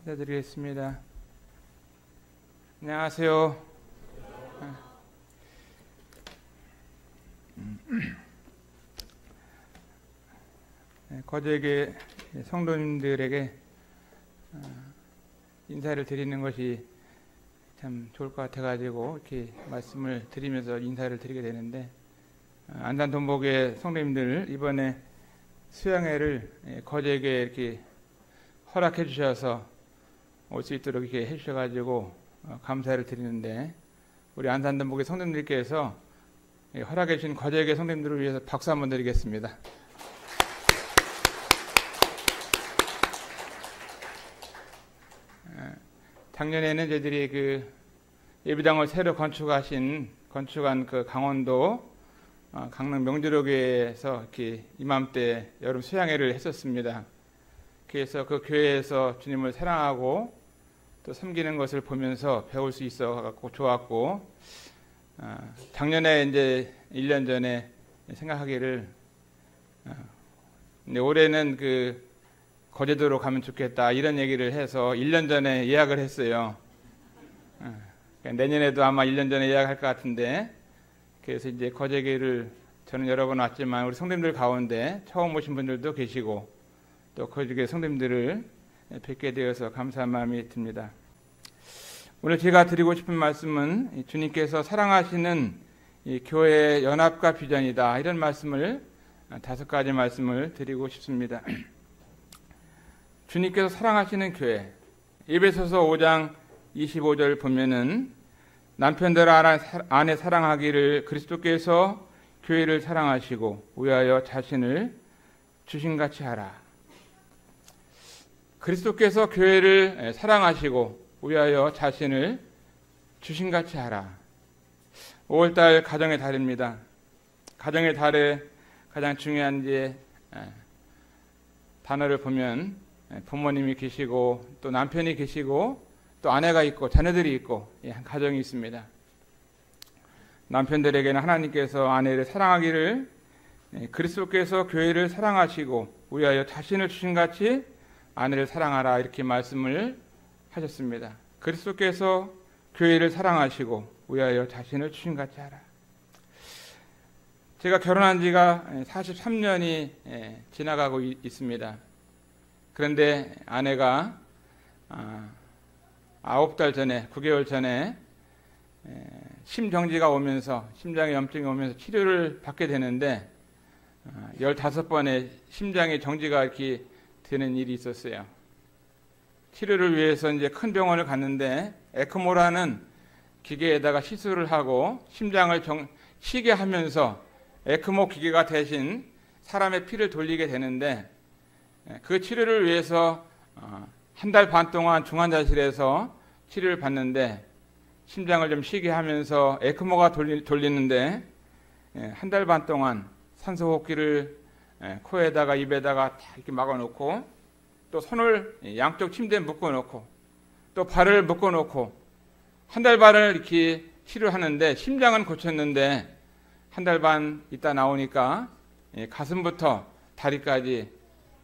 인사드리겠습니다. 안녕하세요. 거제교 성도님들에게 인사를 드리는 것이 참 좋을 것 같아가지고 이렇게 말씀을 드리면서 인사를 드리게 되는데, 안산동복의 성도님들 이번에 수양회를 거제교에 이렇게 허락해 주셔서 올 수 있도록 이렇게 해주셔가지고 감사를 드리는데, 우리 안산동복의 성도님들께서 허락해 주신 거제교 성도님들을 위해서 박수 한번 드리겠습니다. 작년에는 저희들이 그 예배당을 새로 건축한 그 강원도 강릉 명주로교회에서 이렇게 이맘때 여름 수양회를 했었습니다. 그래서 그 교회에서 주님을 사랑하고 또 섬기는 것을 보면서 배울 수 있어 갖고 좋았고, 작년에 이제 1년 전에 생각하기를 올해는 그 거제도로 가면 좋겠다 이런 얘기를 해서 1년 전에 예약을 했어요. 내년에도 아마 1년 전에 예약할 것 같은데, 그래서 이제 거제교를 저는 여러 번 왔지만 우리 성도님들 가운데 처음 오신 분들도 계시고 또 거제교 성도님들을 뵙게 되어서 감사한 마음이 듭니다. 오늘 제가 드리고 싶은 말씀은 주님께서 사랑하시는 이 교회의 연합과 비전이다, 이런 말씀을 5가지 말씀을 드리고 싶습니다. 주님께서 사랑하시는 교회, 에베소서 5장 25절 보면은 남편들 아내 사랑하기를 그리스도께서 교회를 사랑하시고 위하여 자신을 주신같이 하라. 그리스도께서 교회를 사랑하시고 위하여 자신을 주신같이 하라. 5월달 가정의 달입니다. 가정의 달에 가장 중요한 이제 단어를 보면 부모님이 계시고 또 남편이 계시고 또 아내가 있고 자녀들이 있고 한 가정이 있습니다. 남편들에게는 하나님께서 아내를 사랑하기를 그리스도께서 교회를 사랑하시고 위하여 자신을 주신같이 아내를 사랑하라, 이렇게 말씀을 하셨습니다. 그리스도께서 교회를 사랑하시고 위하여 자신을 주신같이 하라. 제가 결혼한 지가 43년이 지나가고 있습니다. 그런데 아내가 9달 전에, 9개월 전에 심정지가 오면서, 심장에 염증이 오면서 치료를 받게 되는데 15번의 심장의 정지가 이렇게 되는 일이 있었어요. 치료를 위해서 이제 큰 병원을 갔는데 에크모라는 기계에다가 시술을 하고 심장을 쉬게 하면서 에크모 기계가 대신 사람의 피를 돌리게 되는데, 그 치료를 위해서 1달 반 동안 중환자실에서 치료를 받는데 심장을 좀 쉬게 하면서 에크모가 돌리는데 1달 반 동안 산소호흡기를 코에다가 입에다가 다 이렇게 막아놓고 또 손을 양쪽 침대에 묶어놓고 또 발을 묶어놓고 1달 반을 이렇게 치료하는데, 심장은 고쳤는데 1달 반 있다 나오니까 가슴부터 다리까지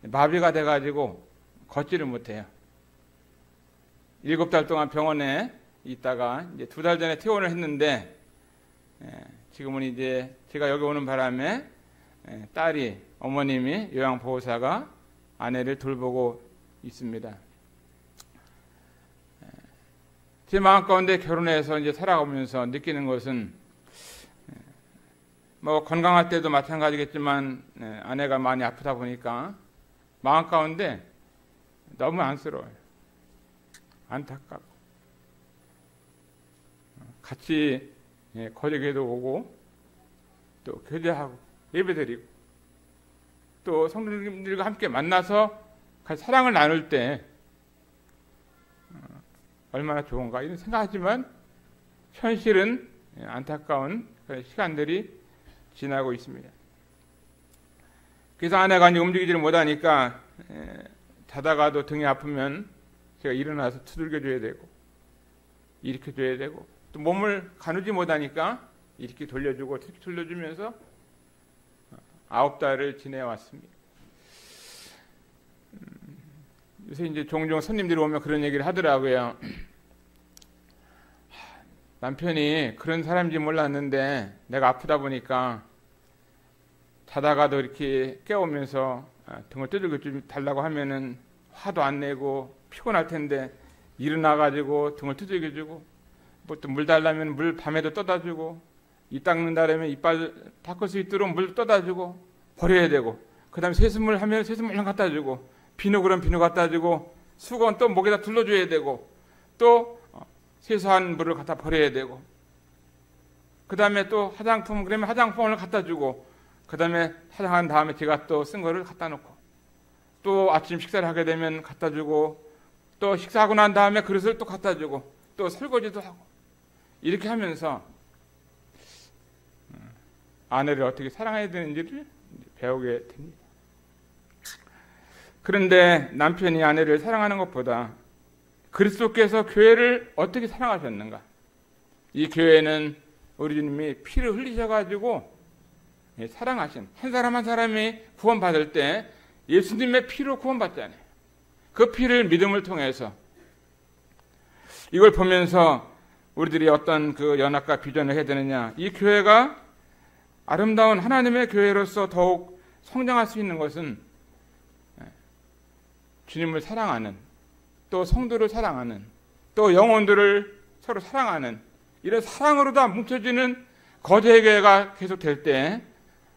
마비가 돼가지고 걷지를 못해요. 7달 동안 병원에 있다가 이제 2달 전에 퇴원을 했는데, 지금은 이제 제가 여기 오는 바람에 딸이, 어머님이, 요양보호사가 아내를 돌보고 있습니다. 제 마음 가운데 결혼해서 이제 살아가면서 느끼는 것은, 뭐 건강할 때도 마찬가지겠지만 아내가 많이 아프다 보니까 마음 가운데 너무 안쓰러워요. 안타깝고. 같이 거제교도 오고 또 교제하고 예배드리고 또 성도님들과 함께 만나서 같이 사랑을 나눌 때 얼마나 좋은가 이런 생각하지만 현실은 안타까운 그런 시간들이 지나고 있습니다. 그래서 아내가 이제 움직이지를 못하니까 자다가도 등이 아프면 제가 일어나서 두들겨 줘야 되고 일으켜 줘야 되고, 또 몸을 가누지 못하니까 이렇게 돌려주고 이렇게 돌려주면서 9달을 지내왔습니다. 그래서 이제 종종 손님들이 오면 그런 얘기를 하더라고요. 남편이 그런 사람인지 몰랐는데 내가 아프다 보니까 자다가도 이렇게 깨우면서 등을 두들겨 달라고 하면은 화도 안 내고 피곤할 텐데 일어나가지고 등을 두들겨주고, 뭐 또 물 달라면 물 밤에도 떠다 주고, 이 닦는다라면 이빨 닦을 수 있도록 물 떠다 주고, 버려야 되고, 그 다음에 세수물 하면 세수물랑 갖다 주고, 비누 그럼 비누 갖다 주고, 수건 또 목에다 둘러줘야 되고, 또 세수한 물을 갖다 버려야 되고, 그 다음에 또 화장품 그러면 화장품을 갖다 주고, 그 다음에 화장한 다음에 제가 또 쓴 거를 갖다 놓고, 또 아침 식사를 하게 되면 갖다 주고, 또 식사하고 난 다음에 그릇을 또 갖다 주고, 또 설거지도 하고, 이렇게 하면서 아내를 어떻게 사랑해야 되는지를 배우게 됩니다. 그런데 남편이 아내를 사랑하는 것보다 그리스도께서 교회를 어떻게 사랑하셨는가? 이 교회는 우리 주님이 피를 흘리셔가지고 사랑하신, 한 사람 한 사람이 구원받을 때 예수님의 피로 구원받잖아요. 그 피를 믿음을 통해서, 이걸 보면서 우리들이 어떤 그 연합과 비전을 해야 되느냐, 이 교회가 아름다운 하나님의 교회로서 더욱 성장할 수 있는 것은 주님을 사랑하는, 또 성도를 사랑하는, 또 영혼들을 서로 사랑하는, 이런 사랑으로 다 뭉쳐지는 거대 교회가 계속될 때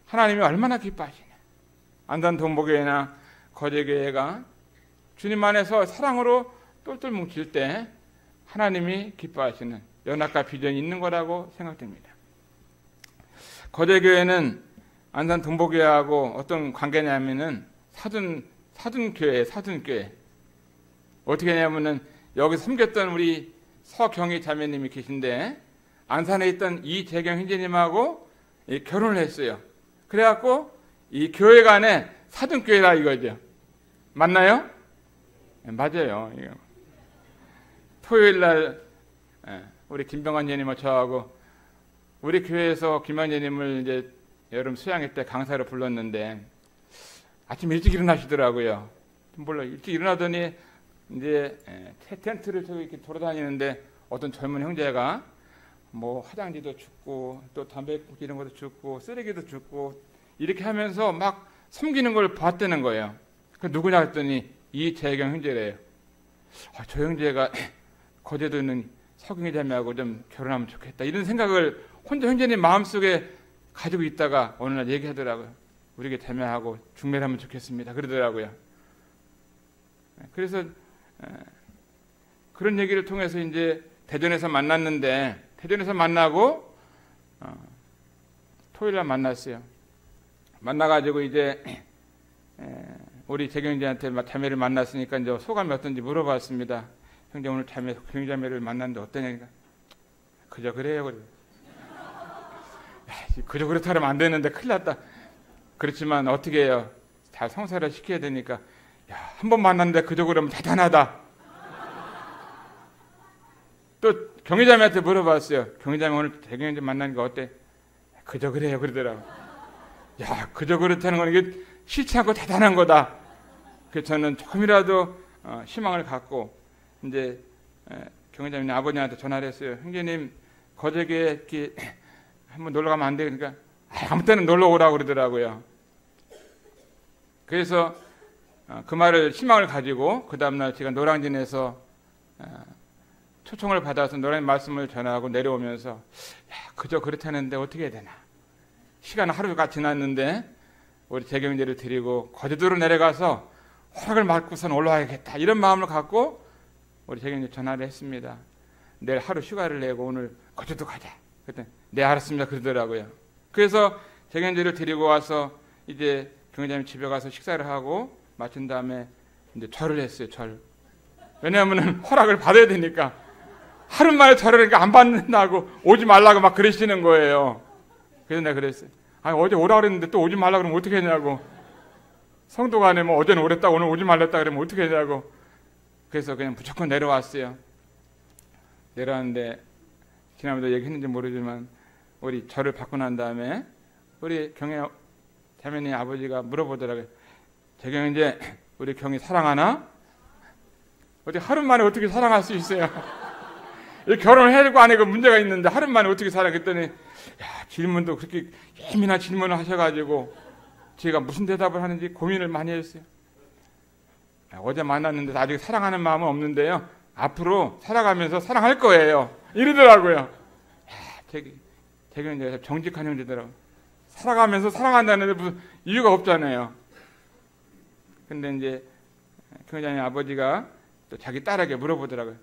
하나님이 얼마나 기뻐하시냐. 안산 동복교회나 거대 교회가 주님 안에서 사랑으로 똘똘 뭉칠 때 하나님이 기뻐하시는 연합과 비전이 있는 거라고 생각됩니다. 거대 교회는 안산 동복교회하고 어떤 관계냐면은 사둔교회. 어떻게 하냐면은 여기 섬겼던 우리 서경희 자매님이 계신데 안산에 있던 이재경 형제님하고 결혼을 했어요. 그래갖고 이 교회 간에 사둔교회라 이거죠. 맞나요? 네, 맞아요. 토요일날 우리 김병환 예님과 저하고 우리 교회에서 김병환 예님을 이제 여름 수양회 때 강사로 불렀는데 아침 일찍 일어나시더라고요. 몰라, 일찍 일어나더니 이제 텐트를 저기 이렇게 돌아다니는데 어떤 젊은 형제가 뭐 화장지도 줍고 또 담배꽁초 이런 것도 줍고 쓰레기도 줍고 이렇게 하면서 막 섬기는 걸 봤다는 거예요. 그 누구냐 했더니 이재경 형제래요. 저 형제가 거제도 있는 서경희 자매하고 좀 결혼하면 좋겠다, 이런 생각을 혼자 형제님 마음속에 가지고 있다가 어느 날 얘기하더라고요. 우리에게 자매하고 중매를 하면 좋겠습니다, 그러더라고요. 그래서 그런 얘기를 통해서 이제 대전에서 만났는데, 대전에서 만나고 토요일날 만났어요. 만나가지고 이제 우리 재경이한테 자매를 만났으니까 이제 소감이 어떤지 물어봤습니다. 형제 오늘 경자매를 만났는데 어떠냐니까 그저 그래요. 그래. 그저 그렇다 하면 안 되는데 큰일 났다. 그렇지만 어떻게 해요? 잘 성사를 시켜야 되니까 한 번 만났는데 그저 그러면 대단하다. 또 경희자매한테 물어봤어요. 경희자매 오늘 재경이 만나니까 어때? 그저 그래요. 그러더라고. 그저 그렇다는 건 이게 싫지 않고 대단한 거다. 그래서 저는 조금이라도 희망을 갖고 이제 경희자매님 아버님한테 전화를 했어요. 형제님 거제교에 이렇게 한번 놀러 가면 안 돼요? 그러니까 아무 때는 놀러 오라고 그러더라고요. 그래서 그 말을 희망을 가지고 그 다음날 제가 노량진에서 초청을 받아서 노량진 말씀을 전하고 내려오면서 그저 그렇다는데 어떻게 해야 되나. 시간 하루가 지났는데 우리 재경제를 드리고 거제도로 내려가서 허락을 받고선 올라와야겠다, 이런 마음을 갖고 우리 재경제 전화를 했습니다. 내일 하루 휴가를 내고 오늘 거제도 가자. 그랬더니 네 알았습니다 그러더라고요. 그래서 재경제를 드리고 와서 이제 경제자님 집에 가서 식사를 하고 마친 다음에 이제 절을 했어요. 절. 왜냐하면 허락을 받아야 되니까. 하루 만에 절을 하니까 안 받는다고 오지 말라고 막 그러시는 거예요. 그래서 내가 그랬어요. 어제 오라 그랬는데 또 오지 말라 그러면 어떻게 하냐고. 성도 간에 뭐 어제는 오랬다 오늘 오지 말랬다 그러면 어떻게 하냐고. 그래서 그냥 무조건 내려왔어요. 내려왔는데 지난번에도 얘기했는지 모르지만 우리 절을 받고 난 다음에 우리 경혜 자매님 아버지가 물어보더라고요. 재경이 이제 우리 경희 사랑하나? 어떻게 하루 만에 어떻게 사랑할 수 있어요? 결혼을 해고 안 해고 문제가 있는데 하루 만에 어떻게 살아겠더니 질문도 그렇게 예민한 질문을 하셔가지고 제가 무슨 대답을 하는지 고민을 많이 했어요. 어제 만났는데 아직 사랑하는 마음은 없는데요. 앞으로 살아가면서 사랑할 거예요. 이러더라고요. 되게 이제 정직한 형제더라고요. 살아가면서 사랑한다는데 무슨 이유가 없잖아요. 근데 이제 경장님 아버지가 또 자기 딸에게 물어보더라고요.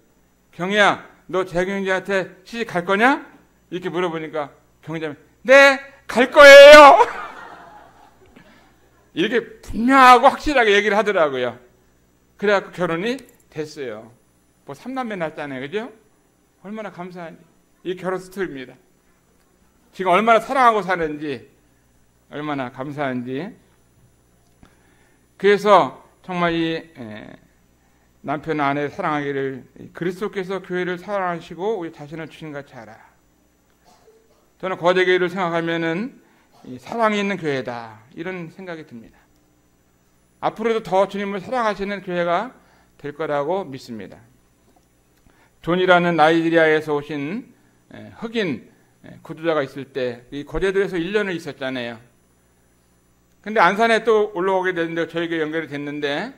경희야, 너 재경이한테 시집 갈 거냐? 이렇게 물어보니까 경장님이 네, 갈 거예요. 이렇게 분명하고 확실하게 얘기를 하더라고요. 그래갖고 결혼이 됐어요. 뭐 3남매 낳았잖아요. 그죠? 얼마나 감사한지. 이 결혼 스토리입니다. 지금 얼마나 사랑하고 사는지, 얼마나 감사한지. 그래서 정말 이 남편 아내 사랑하기를 그리스도께서 교회를 사랑하시고 우리 자신을 주신 것 같이 알아. 저는 거제교회를 생각하면은 사랑이 있는 교회다, 이런 생각이 듭니다. 앞으로도 더 주님을 사랑하시는 교회가 될 거라고 믿습니다. 존이라는 나이지리아에서 오신 흑인 구두자가 있을 때 이 거제도에서 1년을 있었잖아요. 근데 안산에 또 올라오게 됐는데 저에게 연결이 됐는데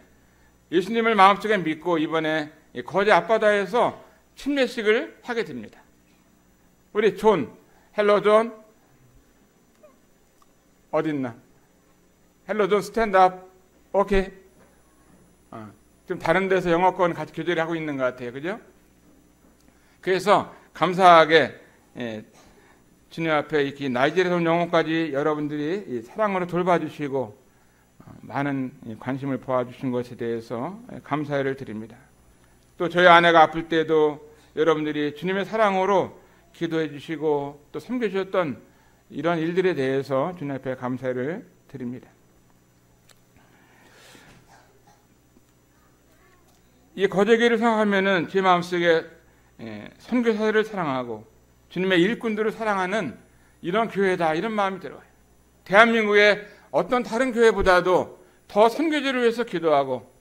예수님을 마음속에 믿고 이번에 거제 앞바다에서 침례식을 하게 됩니다. 우리 존, 헬로 존, 어딨나? 헬로 존 스탠드업, 오케이. 좀 다른 데서 영어권 같이 교제를 하고 있는 것 같아요. 그죠? 그래서 감사하게 주님 앞에 이렇게 나이지리아에서 온 영혼까지 여러분들이 사랑으로 돌봐주시고 많은 관심을 보아주신 것에 대해서 감사를 드립니다. 또 저희 아내가 아플 때도 여러분들이 주님의 사랑으로 기도해 주시고 또 섬겨주셨던 이런 일들에 대해서 주님 앞에 감사를 드립니다. 이 거제교회를 생각하면은 제 마음속에 선교사들을 사랑하고 주님의 일꾼들을 사랑하는 이런 교회다, 이런 마음이 들어요. 대한민국의 어떤 다른 교회보다도 더 선교지를 위해서 기도하고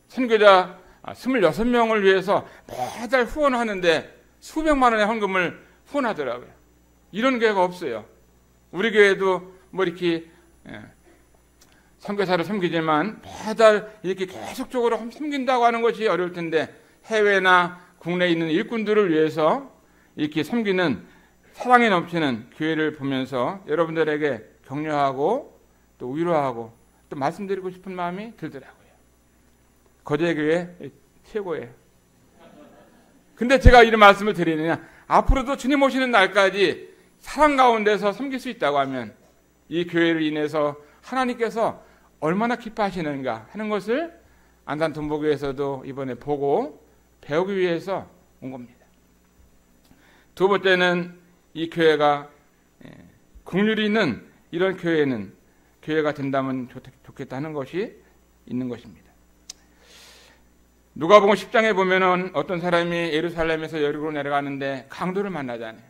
선교자 26명을 위해서 매달 후원하는데 수백만 원의 헌금을 후원하더라고요. 이런 교회가 없어요. 우리 교회도 뭐 이렇게 선교사를 섬기지만 매달 이렇게 계속적으로 섬긴다고 하는 것이 어려울 텐데 해외나 국내에 있는 일꾼들을 위해서 이렇게 섬기는 사랑이 넘치는 교회를 보면서 여러분들에게 격려하고 또 위로하고 또 말씀드리고 싶은 마음이 들더라고요. 거제교회 최고예요. 근데 제가 이런 말씀을 드리느냐, 앞으로도 주님 오시는 날까지 사랑 가운데서 섬길 수 있다고 하면 이 교회를 인해서 하나님께서 얼마나 기뻐하시는가 하는 것을 안산 돈보교에서도 이번에 보고 배우기 위해서 온 겁니다. 두 번째는 이 교회가 국률이 있는 이런 교회가 된다면 좋겠다 하는 것이 있는 것입니다. 누가복음 10장에 보면은 어떤 사람이 예루살렘에서 여리고로 내려가는데 강도를 만나잖아요.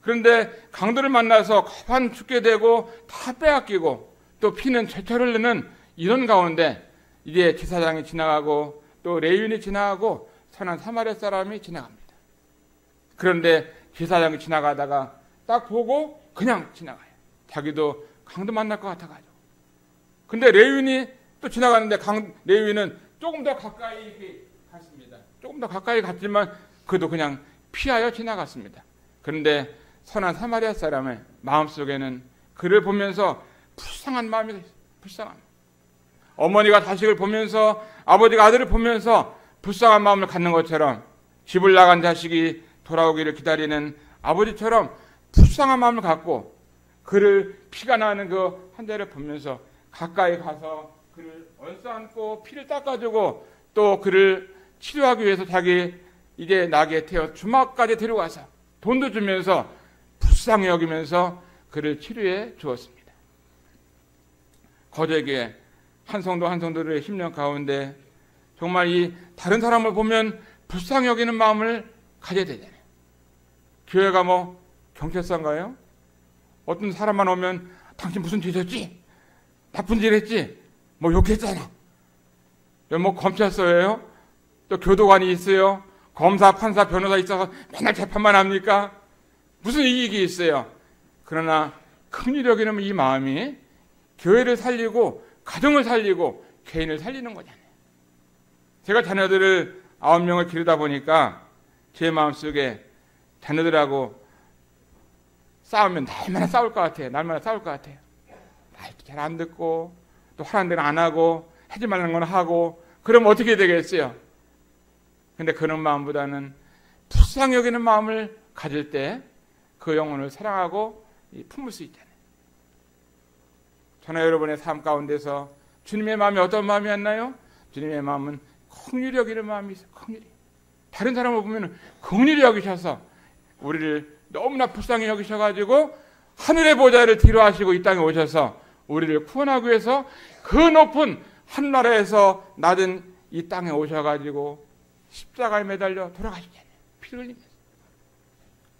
그런데 강도를 만나서 가판 죽게 되고 다 빼앗기고 또 피는 철철 흐르는 이런 가운데 이제 제사장이 지나가고 또 레위인이 지나가고 선한 사마리아 사람이 지나갑니다. 그런데 제사장이 지나가다가 딱 보고 그냥 지나가요. 자기도 강도 만날 것 같아가지고. 근데 레위인이 또 지나가는데 레위인은 조금 더 가까이 이렇게 갔습니다. 조금 더 가까이 갔지만 그도 그냥 피하여 지나갔습니다. 그런데 선한 사마리아 사람의 마음속에는 그를 보면서 불쌍한 마음이 있어요. 불쌍한 마음. 어머니가 자식을 보면서 아버지가 아들을 보면서 불쌍한 마음을 갖는 것처럼 집을 나간 자식이 돌아오기를 기다리는 아버지처럼 불쌍한 마음을 갖고 그를 피가 나는 그 환자를 보면서 가까이 가서 그를 얼싸안고 피를 닦아주고 또 그를 치료하기 위해서 자기 이제 낙에 태워 주막까지 데려가서 돈도 주면서 불쌍히 여기면서 그를 치료해 주었습니다. 거제교회 한 성도 한 성도들의 10년 가운데 정말 이 다른 사람을 보면 불쌍히 여기는 마음을 가져야 되잖아요. 교회가 뭐 경찰서인가요? 어떤 사람만 오면 당신 무슨 죄 졌지? 나쁜 짓 했지? 뭐 욕했잖아. 뭐 검찰서예요? 또 교도관이 있어요. 검사, 판사, 변호사 있어서 맨날 재판만 합니까? 무슨 이익이 있어요? 그러나 긍휼히 여기는 이 마음이 교회를 살리고 가정을 살리고 개인을 살리는 거잖아요. 제가 자녀들을 9명을 기르다 보니까 제 마음속에 자녀들하고 싸우면 날마다 싸울 것 같아요. 날마다 싸울 것 같아요. 말 잘 안 듣고 또 하라는 대로 안 하고 하지 말라는 건 하고 그러면 어떻게 되겠어요? 근데 그런 마음보다는 불쌍히 여기는 마음을 가질 때 그 영혼을 사랑하고 품을 수 있잖아요. 저나 여러분의 삶 가운데서 주님의 마음이 어떤 마음이었나요? 주님의 마음은 긍휼히 여기는 마음이 있어요. 긍휼히. 다른 사람을 보면 긍휼히 여기셔서 우리를 너무나 불쌍히 여기셔가지고 하늘의 보좌를 뒤로 하시고 이 땅에 오셔서 우리를 구원하기 위해서 그 높은 하늘나라에서 낮은 이 땅에 오셔가지고 십자가에 매달려 돌아가시잖아요. 피를 흘리면서.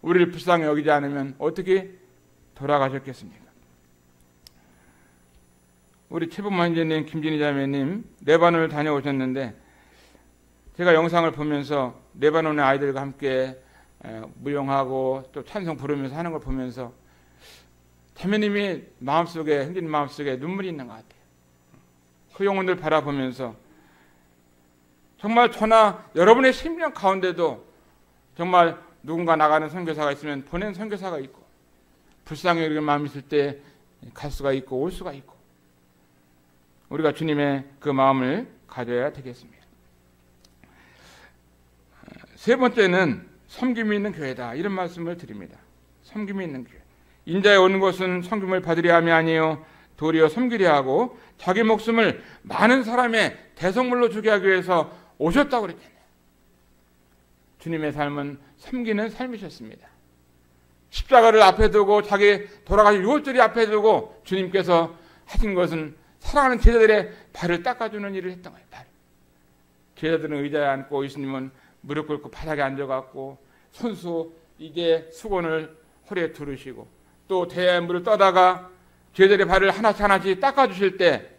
우리를 불쌍히 여기지 않으면 어떻게 돌아가셨겠습니까? 우리 최범만 형제님, 김진희 자매님 레바논을 다녀오셨는데 제가 영상을 보면서 레바논의 아이들과 함께 무용하고 또 찬송 부르면서 하는 걸 보면서 자매님이 마음속에, 형제님 마음속에 눈물이 있는 것 같아요. 그 영혼들 바라보면서 정말 저나 여러분의 심령 가운데도 정말 누군가 나가는 선교사가 있으면 보낸 선교사가 있고 불쌍히 여기는 마음이 있을 때 갈 수가 있고 올 수가 있고 우리가 주님의 그 마음을 가져야 되겠습니다. 세 번째는 섬김이 있는 교회다. 이런 말씀을 드립니다. 섬김이 있는 교회. 인자에 오는 것은 섬김을 받으려 함이 아니요 도리어 섬기려 하고 자기 목숨을 많은 사람의 대성물로 주게 하기 위해서 오셨다고 그랬잖아요. 주님의 삶은 섬기는 삶이셨습니다. 십자가를 앞에 두고 자기 돌아가신 유월절이 앞에 두고 주님께서 하신 것은 사랑하는 제자들의 발을 닦아주는 일을 했던 거예요. 발. 제자들은 의자에 앉고 예수님은 무릎 꿇고 바닥에 앉아갖고 손수 이게 수건을 허리에 두르시고 또 대야의 물을 떠다가 제자들의 발을 하나씩 하나씩 닦아주실 때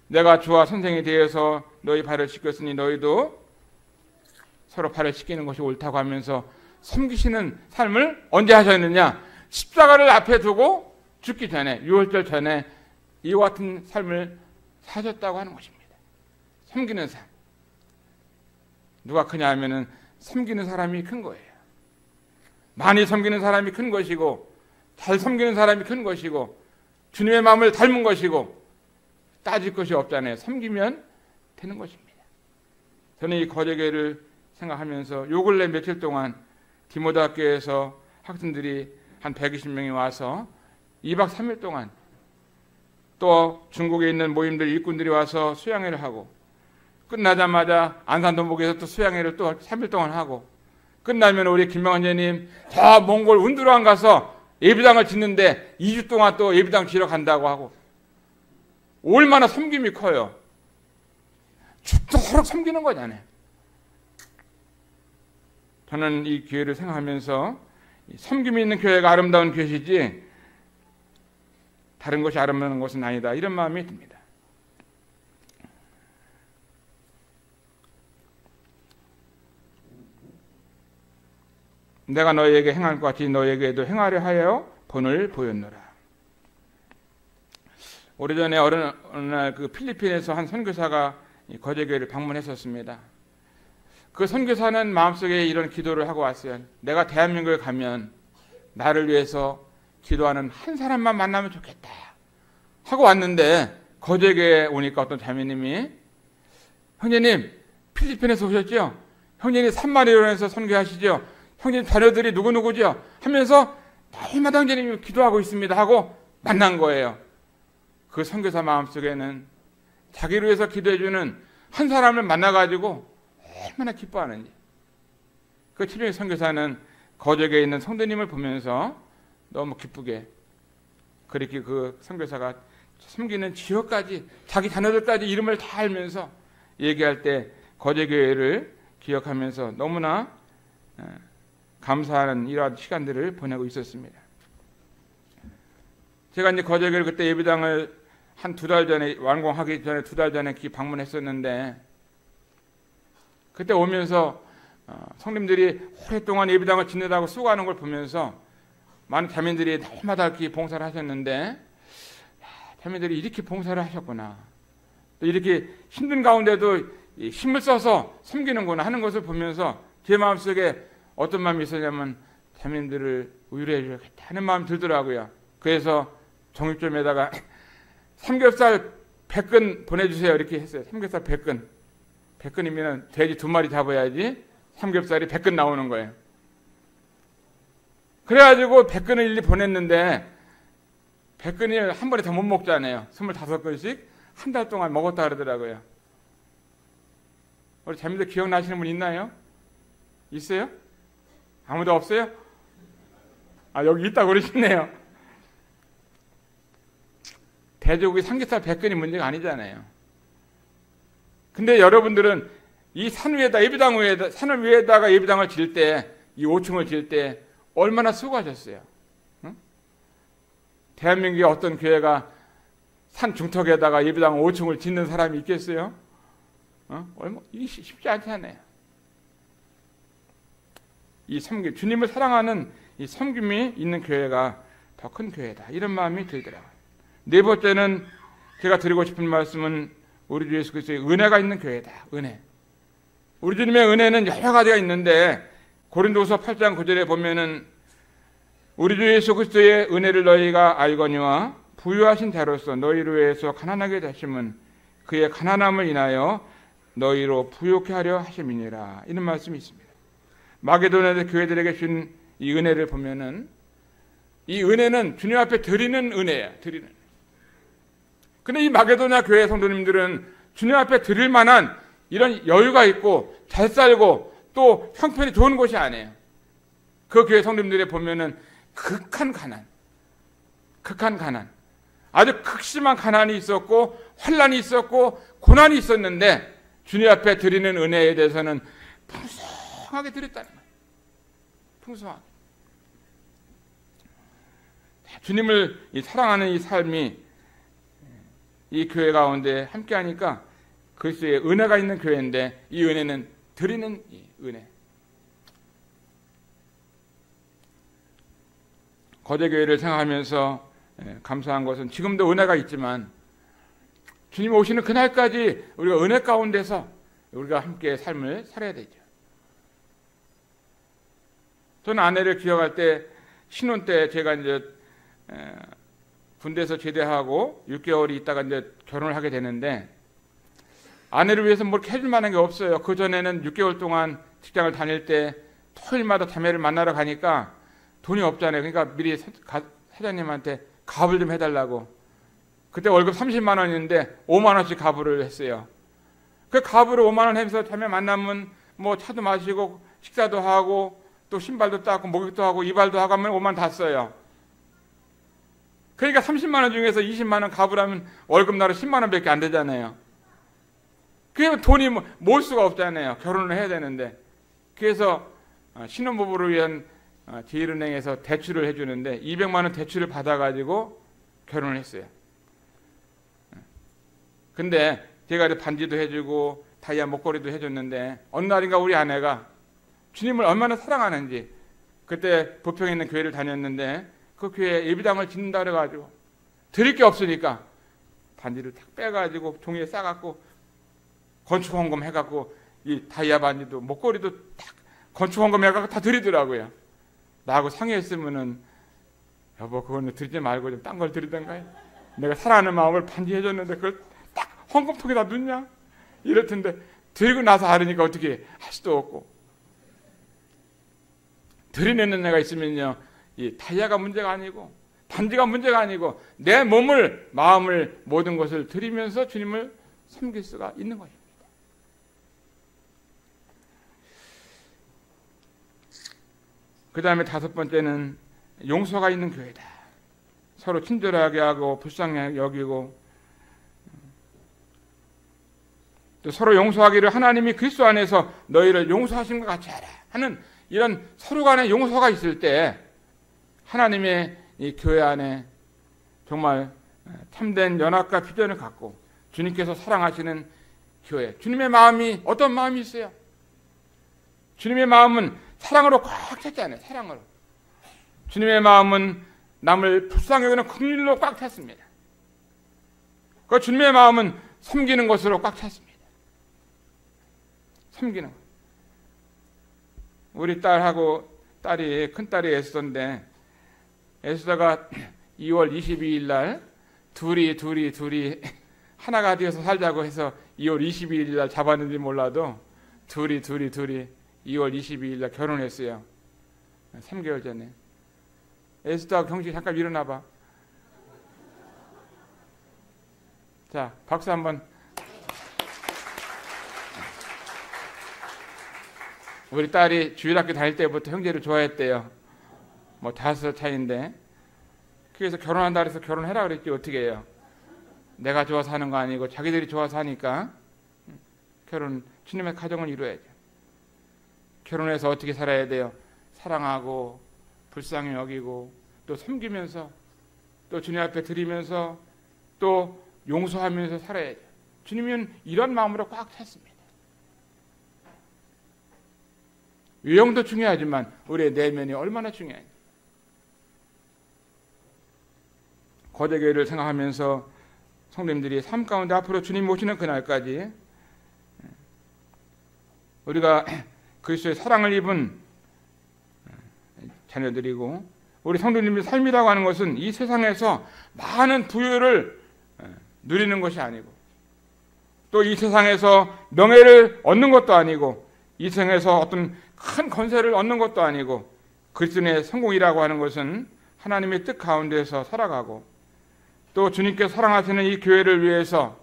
내가 주와 선생이 되어서 너희 발을 씻겼으니 너희도 서로 발을 씻기는 것이 옳다고 하면서 섬기시는 삶을 언제 하셨느냐? 십자가를 앞에 두고 죽기 전에 유월절 전에 이와 같은 삶을 사셨다고 하는 것입니다. 섬기는 삶. 누가 크냐 하면은 섬기는 사람이 큰 거예요. 많이 섬기는 사람이 큰 것이고 잘 섬기는 사람이 큰 것이고 주님의 마음을 닮은 것이고 따질 것이 없잖아요. 섬기면 되는 것입니다. 저는 이 거제교회를 생각하면서 요 근래 며칠 동안 디모데학교에서 학생들이 한 120명이 와서 2박 3일 동안 또 중국에 있는 모임들 일꾼들이 와서 수양회를 하고 끝나자마자 안산동복에서 또 수양회를 또 3일 동안 하고 끝나면 우리 김명환제님 저 몽골 운두랑 가서 예배당을 짓는데 2주 동안 또 예배당 지러 간다고 하고 얼마나 섬김이 커요. 죽도록 섬기는 거잖아요. 저는 이 교회를 생각하면서 섬김이 있는 교회가 아름다운 교회이지 다른 것이 아름다운 것은 아니다. 이런 마음이 듭니다. 내가 너희에게 행할 것 같이 너희에게도 행하려 하여 본을 보였노라. 오래전에 어느 날 그 필리핀에서 한 선교사가 거제교회를 방문했었습니다. 그 선교사는 마음속에 이런 기도를 하고 왔어요. 내가 대한민국에 가면 나를 위해서 기도하는 한 사람만 만나면 좋겠다 하고 왔는데 거제교회에 오니까 어떤 자매님이 형제님 필리핀에서 오셨죠? 형제님 산마리온에서 선교하시죠? 형제님 자녀들이 누구누구죠? 하면서 날마다 형제님이 기도하고 있습니다 하고 만난 거예요. 그 선교사 마음속에는 자기를 위해서 기도해주는 한 사람을 만나가지고 얼마나 기뻐하는지. 그 최종의 선교사는 거제교에 있는 성도님을 보면서 너무 기쁘게 그렇게 그 선교사가 섬기는 지역까지 자기 자녀들까지 이름을 다 알면서 얘기할 때 거제교회를 기억하면서 너무나 감사하는 이러한 시간들을 보내고 있었습니다. 제가 이제 거제교를 그때 예배당을 한 2달 전에 완공하기 전에 2달 전에 방문했었는데 그때 오면서 성님들이 오랫동안 예배당을 지내다고 수고하는 걸 보면서 많은 자매들이 날마다 이렇게 봉사를 하셨는데, 자매들이 이렇게 봉사를 하셨구나, 또 이렇게 힘든 가운데도 힘을 써서 섬기는구나 하는 것을 보면서 제 마음속에 어떤 마음이 있었냐면, 자매들을 위로해 줘야겠다 하는 마음이 들더라고요. 그래서 정육점에다가 삼겹살 100근 보내주세요 이렇게 했어요. 삼겹살 100근. 100근이면 돼지 2마리 잡아야지 삼겹살이 100근 나오는 거예요. 그래가지고 100근을 일일이 보냈는데, 100근을 한 번에 다 못 먹잖아요. 25근씩 한 달 동안 먹었다 그러더라고요. 우리 자매들 기억나시는 분 있나요? 있어요? 아무도 없어요? 여기 있다고 그러시네요. 돼지고기 삼겹살 100근이 문제가 아니잖아요. 근데 여러분들은 이 산 위에다, 예배당 위에다, 산을 위에다가 예배당을 지을 때, 이 5층을 지을 때 얼마나 수고하셨어요. 응? 대한민국의 어떤 교회가 산 중턱에다가 예배당 5층을 짓는 사람이 있겠어요? 이게 쉽지 않잖아요. 이 섬김, 주님을 사랑하는 이 섬김이 있는 교회가 더 큰 교회다, 이런 마음이 들더라고요. 네 번째는 제가 드리고 싶은 말씀은 우리 주 예수 그리스도의 은혜가 있는 교회다. 은혜. 우리 주님의 은혜는 여러 가지가 있는데, 고린도서 8장 9절에 보면은 우리 주 예수 그리스도의 은혜를 너희가 알거니와 부유하신 자로서 너희를 위해서 가난하게 하심은 그의 가난함을 인하여 너희로 부욕케 하려 하심이니라, 이런 말씀이 있습니다. 마게도냐 교회들에게 준 이 은혜를 보면은, 이 은혜는 주님 앞에 드리는 은혜예요. 드리는. 근데 이 마게도냐 교회 성도님들은 주님 앞에 드릴 만한 이런 여유가 있고 잘 살고 또 형편이 좋은 곳이 아니에요. 그 교회 성도님들에 보면은 극한 가난, 아주 극심한 가난이 있었고 환난이 있었고 고난이 있었는데, 주님 앞에 드리는 은혜에 대해서는 풍성하게 드렸다는 거예요. 풍성하게. 주님을 사랑하는 이 삶이 이 교회 가운데 함께하니까 그리스도의 은혜가 있는 교회인데, 이 은혜는 드리는 이 은혜. 거제교회를 생각하면서 감사한 것은, 지금도 은혜가 있지만 주님 오시는 그날까지 우리가 은혜 가운데서 우리가 함께 삶을 살아야 되죠. 저는 아내를 기억할 때, 신혼 때 제가 이제 군대에서 제대하고 6개월이 있다가 이제 결혼을 하게 되는데, 아내를 위해서 뭘 해줄 만한 게 없어요. 그 전에는 6개월 동안 직장을 다닐 때 토요일마다 자매를 만나러 가니까 돈이 없잖아요. 그러니까 미리 사장님한테 가불 좀 해달라고. 그때 월급 30만 원인데 5만 원씩 가불을 했어요. 그 가불을 5만 원 해서 자매 만나면 뭐 차도 마시고 식사도 하고 또 신발도 닦고 목욕도 하고 이발도 하고 하면 5만 원 다 써요. 그러니까 30만 원 중에서 20만 원 가불하면 월급 나로 10만 원밖에 안 되잖아요. 그러면 돈이 모을 수가 없잖아요. 결혼을 해야 되는데. 그래서 신혼부부를 위한 제1은행에서 대출을 해주는데 200만 원 대출을 받아가지고 결혼을 했어요. 근데 제가 반지도 해주고 다이아 목걸이도 해줬는데, 어느 날인가 우리 아내가 주님을 얼마나 사랑하는지, 그때 부평에 있는 교회를 다녔는데 그 교회에 예배당을 짓는다 그래가지고 드릴 게 없으니까 반지를 탁 빼가지고 종이에 싸갖고 건축헌금 해갖고 이 다이아 반지도 목걸이도 딱 건축헌금 해갖고 다 드리더라고요. 나하고 상의했으면은, 여보 그거는 드리지 말고 좀 딴 걸 드리던가, 내가 사랑하는 마음을 반지 해줬는데 그걸 딱 헌금통에다 넣냐, 이럴 텐데 드리고 나서 알으니까 어떻게 할 수도 없고. 드리는 은혜가 있으면요, 이 다이아가 문제가 아니고 반지가 문제가 아니고 내 몸을, 마음을, 모든 것을 드리면서 주님을 섬길 수가 있는 것입니다. 그 다음에 5번째는 용서가 있는 교회다. 서로 친절하게 하고 불쌍하게 여기고, 또 서로 용서하기를 하나님이 그리스도 안에서 너희를 용서하신 것 같이 하라 하는 이런 서로 간의 용서가 있을 때, 하나님의 이 교회 안에 정말 참된 연합과 비전을 갖고 주님께서 사랑하시는 교회, 주님의 마음이 어떤 마음이 있어요? 주님의 마음은 사랑으로 꽉 찼잖아요. 사랑으로. 주님의 마음은 남을 불쌍히 여기는 긍휼로 꽉 찼습니다. 그 주님의 마음은 섬기는 것으로 꽉 찼습니다. 섬기는 것. 우리 큰딸이 에스더인데, 에스더가 2월 22일 날 둘이 하나가 되어서 살자고 해서 2월 22일 날 잡았는지 몰라도 둘이 2월 22일 날 결혼했어요. 3개월 전에. 에스더 경식 잠깐 일어나봐. 자, 박수 한번. 우리 딸이 주일학교 다닐 때부터 형제를 좋아했대요. 뭐 5살 차이인데. 그래서 결혼한다 그래서 결혼해라 그랬지. 어떻게 해요? 내가 좋아서 하는 거 아니고 자기들이 좋아서 하니까 주님의 가정을 이루어야죠. 결혼해서 어떻게 살아야 돼요? 사랑하고 불쌍히 여기고 또 섬기면서 또 주님 앞에 드리면서 또 용서하면서 살아야죠. 주님은 이런 마음으로 꽉 찼습니다. 외형도 중요하지만 우리의 내면이 얼마나 중요한지. 거제교회를 생각하면서 성도님들이 삶 가운데 앞으로 주님 오시는 그날까지 우리가 그리스도의 사랑을 입은 자녀들이고, 우리 성도님의 삶이라고 하는 것은 이 세상에서 많은 부유를 누리는 것이 아니고, 또 이 세상에서 명예를 얻는 것도 아니고, 이 세상에서 어떤 큰 건세를 얻는 것도 아니고, 그리스도의 성공이라고 하는 것은 하나님의 뜻 가운데서 살아가고, 또 주님께서 사랑하시는 이 교회를 위해서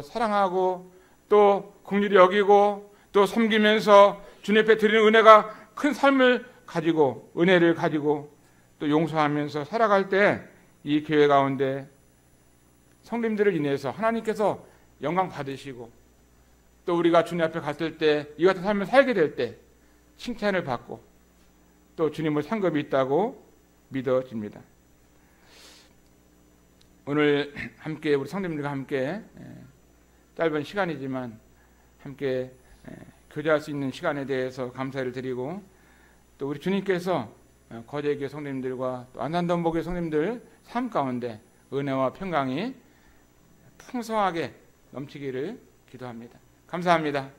사랑하고 또 긍휼히 여기고 또 섬기면서 주님 앞에 드리는 은혜가 큰 삶을 가지고, 은혜를 가지고 또 용서하면서 살아갈 때 이 교회 가운데 성도님들을 인해서 하나님께서 영광 받으시고, 또 우리가 주님 앞에 갔을 때 이 같은 삶을 살게 될 때 칭찬을 받고 또 주님의 상급이 있다고 믿어집니다. 오늘 함께 우리 성도님들과 함께 짧은 시간이지만 함께 교제할 수 있는 시간에 대해서 감사를 드리고, 또 우리 주님께서 거제교회 성도님들과 또 안산동복의 성도님들 삶 가운데 은혜와 평강이 풍성하게 넘치기를 기도합니다. 감사합니다.